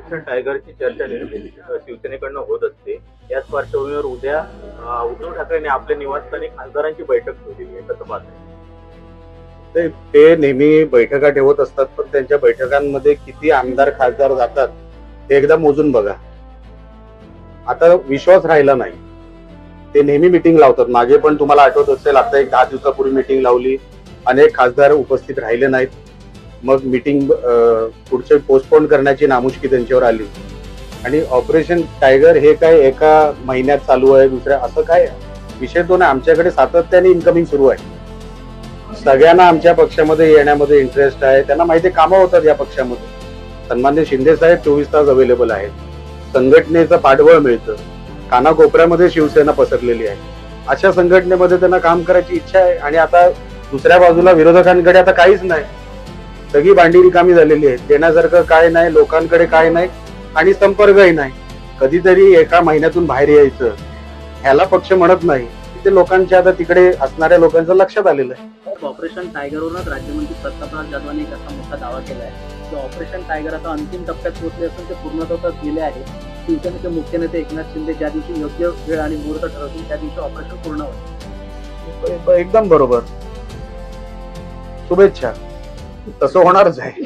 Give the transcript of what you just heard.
Operation टायगरची चर्चा नेहमी शिवसेनेकडनं होत असते. याच पार्श्वभूमीवर उद्या उद्धव ठाकरेंनी आपल्या निवासस्थानी खासदारांची बैठक ठेवलेली आहे. कसं पाहताय? ते नेहमी बैठका ठेवत असतात, पण त्यांच्या बैठकांमध्ये किती आमदार खासदार जातात हे एकदा मोजून बघा. आता विश्वास राहिला नाही. ते नेहमी मिटिंग लावतात. मागे पण तुम्हाला आठवत असेल, आता एक 10 दिवसापूर्वी मिटिंग लावली, अनेक खासदार उपस्थित राहिले नाहीत. मग मिटिंग पुढचे पोस्टपोन करण्याची नामुष्की त्यांच्यावर आली. आणि ऑपरेशन टायगर हे काय एका महिन्यात चालू आहे, दुसऱ्या असं काय विषय तो नाही. आमच्याकडे सातत्याने इन्कमिंग सुरू आहे. सगळ्यांना आमच्या पक्षामध्ये येण्यामध्ये इंटरेस्ट आहे. त्यांना माहिती कामं होतात या पक्षामध्ये. सन्मान्य शिंदे साहेब 24 तास अवेलेबल आहेत. संघटनेचं पाठबळ मिळतं. कानाकोपऱ्यामध्ये शिवसेना पसरलेली आहे. अशा संघटनेमध्ये त्यांना काम करायची इच्छा आहे. आणि आता दुसऱ्या बाजूला विरोधकांकडे आता काहीच नाही. सगळी भांडी रिकामी झालेली आहे. देण्यासारखं काय नाही, लोकांकडे काय नाही आणि संपर्कही नाही. कधीतरी एका महिन्यातून बाहेर यायचं ह्याला पक्ष म्हणत नाही. ते लोकांच्या आता तिकडे असणाऱ्या लोकांचं लक्षात आलेलं आहे. ऑपरेशन टायगरवरूनच राज्यमंत्री प्रतापराव जाधवांनी एक असा मोठा दावा केला आहे की ऑपरेशन टायगर आता अंतिम टप्प्यात पोहोचले असून ते पूर्णत्वास गेले आहे. शिवसेनेचे मुख्य नेते एकनाथ शिंदे ज्या दिवशी योग्य वेळ आणि मुहूर्त ठरवतील त्या दिवशी ऑपरेशन पूर्ण होईल. एकदम बरोबर. शुभेच्छा. तसं होणारच आहे.